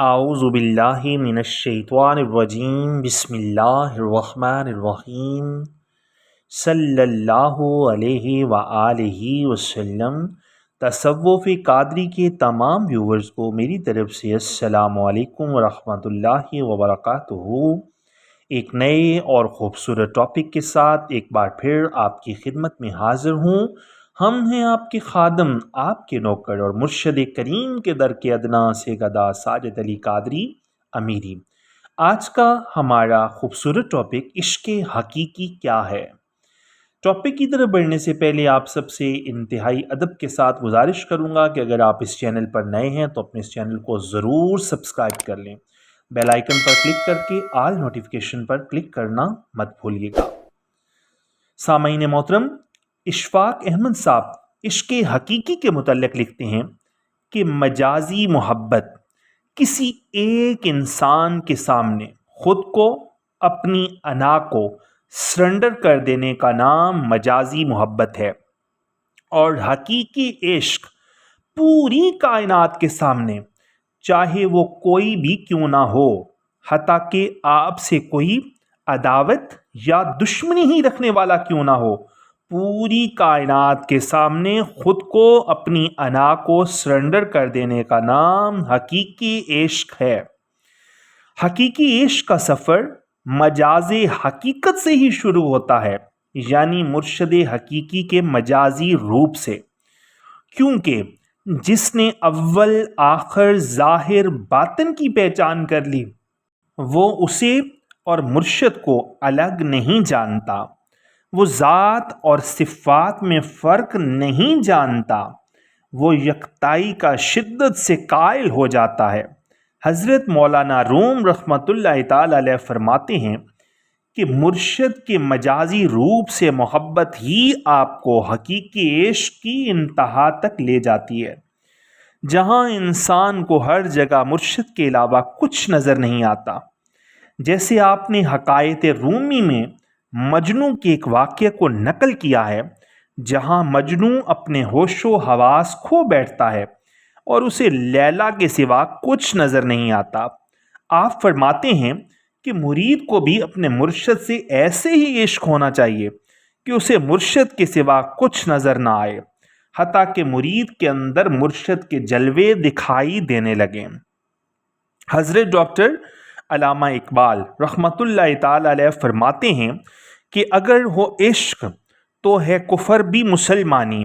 اعوذ باللہ من الشیطان الرجیم بسم اللہ الرحمن الرحیم صلی اللہ علیہ وآلہ وسلم۔ تصوف قادری کے تمام ویورز کو میری طرف سے السلام علیکم ورحمۃ اللہ وبرکاتہ۔ ایک نئے اور خوبصورت ٹاپک کے ساتھ ایک بار پھر آپ کی خدمت میں حاضر ہوں۔ ہم ہیں آپ کے خادم، آپ کے نوکر اور مرشد کریم کے در کے ادنا سے گدا ساجد علی قادری امیری۔ آج کا ہمارا خوبصورت ٹاپک عشق حقیقی کیا ہے۔ ٹاپک کی طرف بڑھنے سے پہلے آپ سب سے انتہائی ادب کے ساتھ گزارش کروں گا کہ اگر آپ اس چینل پر نئے ہیں تو اپنے اس چینل کو ضرور سبسکرائب کر لیں، بیل آئیکن پر کلک کر کے آل نوٹیفیکیشن پر کلک کرنا مت بھولیے گا۔ سامعین محترم، اشفاق احمد صاحب عشق حقیقی کے متعلق لکھتے ہیں کہ مجازی محبت کسی ایک انسان کے سامنے خود کو، اپنی انا کو سرنڈر کر دینے کا نام مجازی محبت ہے، اور حقیقی عشق پوری کائنات کے سامنے، چاہے وہ کوئی بھی کیوں نہ ہو، حتیٰ کہ آپ سے کوئی عداوت یا دشمنی ہی رکھنے والا کیوں نہ ہو، پوری کائنات کے سامنے خود کو، اپنی انا کو سرنڈر کر دینے کا نام حقیقی عشق ہے۔ حقیقی عشق کا سفر مجاز حقیقت سے ہی شروع ہوتا ہے، یعنی مرشد حقیقی کے مجازی روپ سے، کیونکہ جس نے اول آخر ظاہر باطن کی پہچان کر لی، وہ اسے اور مرشد کو الگ نہیں جانتا، وہ ذات اور صفات میں فرق نہیں جانتا، وہ یکتائی کا شدت سے قائل ہو جاتا ہے۔ حضرت مولانا روم رحمۃ اللہ تعالی علیہ فرماتے ہیں کہ مرشد کے مجازی روپ سے محبت ہی آپ کو حقیقی عشق کی انتہا تک لے جاتی ہے، جہاں انسان کو ہر جگہ مرشد کے علاوہ کچھ نظر نہیں آتا۔ جیسے آپ نے حکایت رومی میں مجنوں کے ایک واقعے کو نقل کیا ہے، جہاں مجنوں اپنے ہوش و حواس کھو بیٹھتا ہے اور اسے لیلا کے سوا کچھ نظر نہیں آتا۔ آپ فرماتے ہیں کہ مرید کو بھی اپنے مرشد سے ایسے ہی عشق ہونا چاہیے کہ اسے مرشد کے سوا کچھ نظر نہ آئے، حتیٰ کہ مرید کے اندر مرشد کے جلوے دکھائی دینے لگیں۔ حضرت ڈاکٹر علامہ اقبال رحمۃ اللہ تعالی علیہ فرماتے ہیں کہ اگر ہو عشق تو ہے کفر بھی مسلمانی،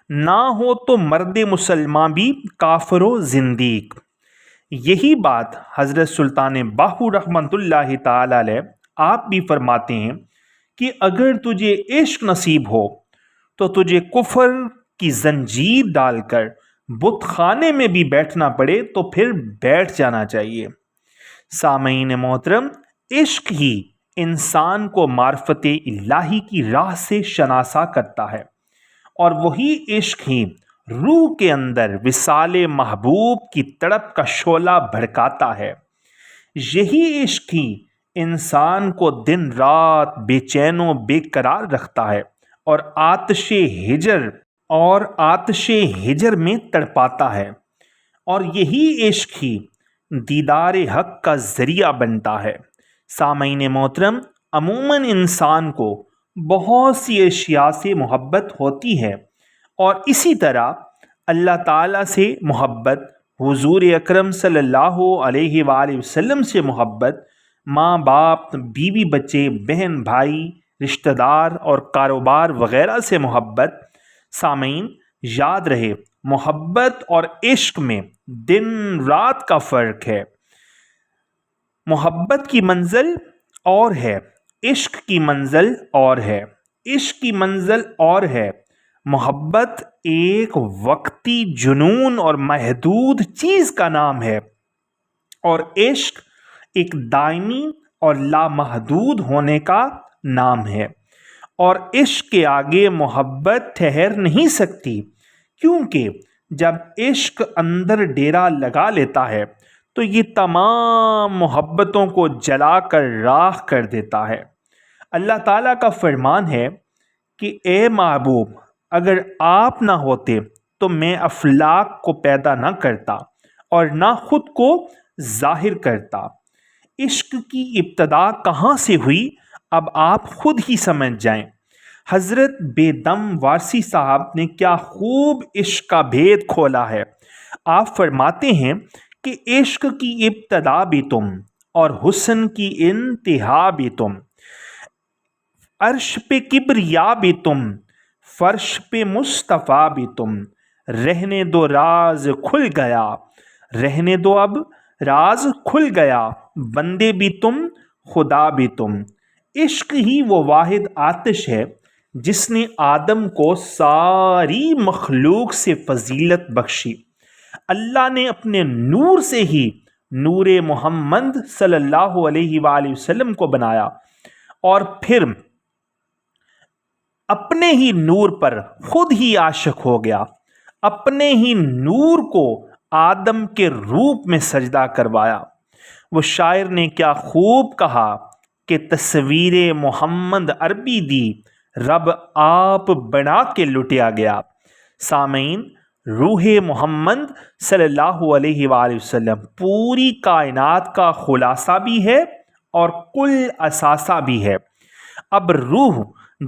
نہ ہو تو مرد مسلمان بھی کافر و زندیق۔ یہی بات حضرت سلطان باہو رحمۃ اللہ تعالی علیہ آپ بھی فرماتے ہیں کہ اگر تجھے عشق نصیب ہو تو تجھے کفر کی زنجیر ڈال کر بت خانے میں بھی بیٹھنا پڑے تو پھر بیٹھ جانا چاہیے۔ سامعین محترم، عشق ہی انسان کو معرفت الہی کی راہ سے شناسا کرتا ہے، اور وہی عشق ہی روح کے اندر وصال محبوب کی تڑپ کا شعلہ بھڑکاتا ہے۔ یہی عشق ہی انسان کو دن رات بے چین و بے قرار رکھتا ہے اور آتش ہجر میں تڑپاتا ہے، اور یہی عشق ہی دیدار حق کا ذریعہ بنتا ہے۔ سامعین محترم، عموماً انسان کو بہت سی اشیاء سے محبت ہوتی ہے، اور اسی طرح اللہ تعالیٰ سے محبت، حضور اکرم صلی اللہ علیہ وآلہ وسلم سے محبت، ماں باپ، بیوی بچے، بہن بھائی، رشتہ دار اور کاروبار وغیرہ سے محبت۔ سامعین، یاد رہے، محبت اور عشق میں دن رات کا فرق ہے۔ محبت کی منزل اور ہے، عشق کی منزل اور ہے۔ عشق کی منزل اور ہے، محبت ایک وقتی جنون اور محدود چیز کا نام ہے، اور عشق ایک دائمی اور لامحدود ہونے کا نام ہے، اور عشق کے آگے محبت ٹھہر نہیں سکتی، کیونکہ جب عشق اندر ڈیرا لگا لیتا ہے تو یہ تمام محبتوں کو جلا کر راکھ کر دیتا ہے۔ اللہ تعالیٰ کا فرمان ہے کہ اے محبوب، اگر آپ نہ ہوتے تو میں افلاک کو پیدا نہ کرتا اور نہ خود کو ظاہر کرتا۔ عشق کی ابتدا کہاں سے ہوئی اب آپ خود ہی سمجھ جائیں۔ حضرت بے دم وارسی صاحب نے کیا خوب عشق کا بھید کھولا ہے۔ آپ فرماتے ہیں کہ عشق کی ابتدا بھی تم اور حسن کی انتہا بھی تم، عرش پہ کبریا بھی تم، فرش پہ مصطفیٰ بھی تم، رہنے دو راز کھل گیا، رہنے دو اب راز کھل گیا، بندے بھی تم خدا بھی تم۔ عشق ہی وہ واحد آتش ہے جس نے آدم کو ساری مخلوق سے فضیلت بخشی۔ اللہ نے اپنے نور سے ہی نور محمد صلی اللہ علیہ وآلہ وسلم کو بنایا اور پھر اپنے ہی نور پر خود ہی عاشق ہو گیا، اپنے ہی نور کو آدم کے روپ میں سجدہ کروایا۔ وہ شاعر نے کیا خوب کہا کہ تصویر محمد عربی دی، رب آپ بنا کے لٹیا گیا۔ سامعین، روح محمد صلی اللہ علیہ وآلہ وسلم پوری کائنات کا خلاصہ بھی ہے اور کل اثاثہ بھی ہے۔ اب روح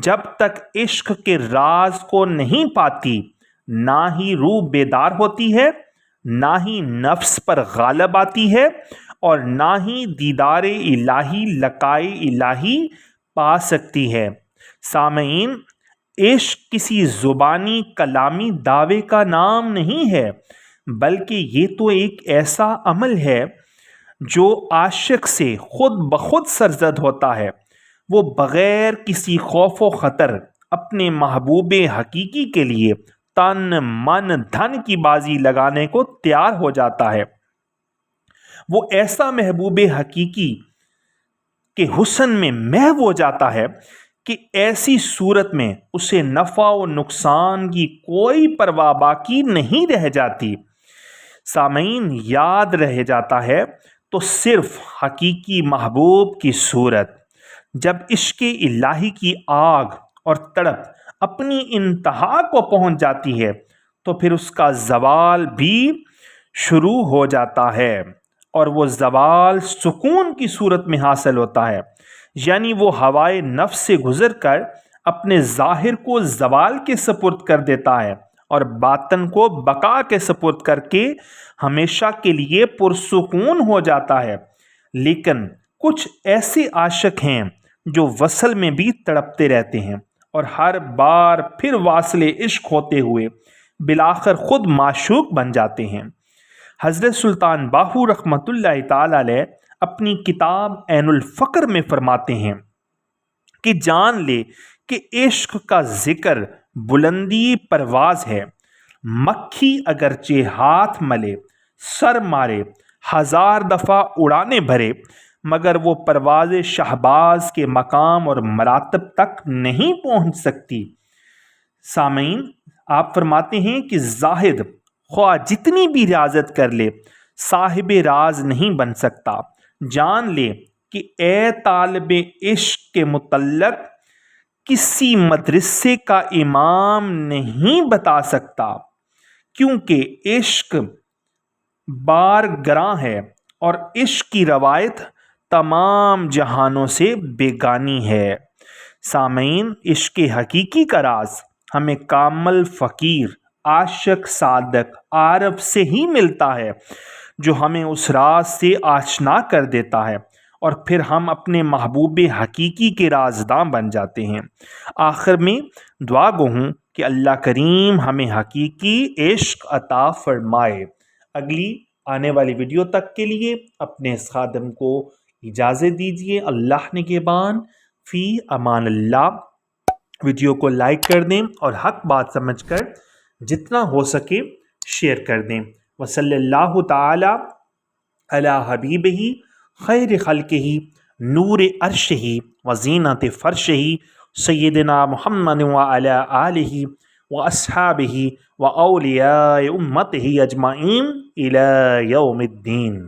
جب تک عشق کے راز کو نہیں پاتی، نہ ہی روح بیدار ہوتی ہے، نہ ہی نفس پر غالب آتی ہے، اور نہ ہی دیدار الہی لقائے الہی پا سکتی ہے۔ سامعین، عشق کسی زبانی کلامی دعوے کا نام نہیں ہے، بلکہ یہ تو ایک ایسا عمل ہے جو عاشق سے خود بخود سرزد ہوتا ہے۔ وہ بغیر کسی خوف و خطر اپنے محبوب حقیقی کے لیے تن من دھن کی بازی لگانے کو تیار ہو جاتا ہے۔ وہ ایسا محبوب حقیقی کے حسن میں محو ہو جاتا ہے کہ ایسی صورت میں اسے نفع و نقصان کی کوئی پرواہ باقی نہیں رہ جاتی۔ سامعین، یاد رہ جاتا ہے تو صرف حقیقی محبوب کی صورت۔ جب عشق الہی کی آگ اور تڑپ اپنی انتہا کو پہنچ جاتی ہے تو پھر اس کا زوال بھی شروع ہو جاتا ہے، اور وہ زوال سکون کی صورت میں حاصل ہوتا ہے، یعنی وہ ہوائے نفس سے گزر کر اپنے ظاہر کو زوال کے سپرد کر دیتا ہے اور باطن کو بقا کے سپرد کر کے ہمیشہ کے لیے پرسکون ہو جاتا ہے۔ لیکن کچھ ایسے عاشق ہیں جو وصل میں بھی تڑپتے رہتے ہیں اور ہر بار پھر واصل عشق ہوتے ہوئے بالآخر خود معشوق بن جاتے ہیں۔ حضرت سلطان باہو رحمۃ اللہ تعالی علیہ اپنی کتاب عین الفقر میں فرماتے ہیں کہ جان لے کہ عشق کا ذکر بلندی پرواز ہے، مکھی اگرچہ ہاتھ ملے سر مارے ہزار دفعہ اڑانے بھرے، مگر وہ پرواز شہباز کے مقام اور مراتب تک نہیں پہنچ سکتی۔ سامعین، آپ فرماتے ہیں کہ زاہد خواہ جتنی بھی ریاضت کر لے صاحب راز نہیں بن سکتا۔ جان لے کہ اے طالب عشق کے متعلق کسی مدرسے کا امام نہیں بتا سکتا، کیونکہ عشق بار گراں ہے اور عشق کی روایت تمام جہانوں سے بیگانی ہے۔ سامعین، عشق حقیقی کا راز ہمیں کامل فقیر، عاشق صادق، عارف سے ہی ملتا ہے، جو ہمیں اس راز سے آشنا کر دیتا ہے، اور پھر ہم اپنے محبوب حقیقی کے رازداں بن جاتے ہیں۔ آخر میں دعا گو ہوں کہ اللہ کریم ہمیں حقیقی عشق عطا فرمائے۔ اگلی آنے والی ویڈیو تک کے لیے اپنے اس خادم کو اجازت دیجیے۔ اللہ نگہبان، فی امان اللہ۔ ویڈیو کو لائک کر دیں اور حق بات سمجھ کر جتنا ہو سکے شیئر کر دیں۔ وصلی اللہ تعالی علی حبیبہ خیر خلقہ نور عرشہ وزینت فرشہ سیدنا محمد وعلی آلہ واصحابہ واولیاء امتہ اجمعین الی یوم الدین۔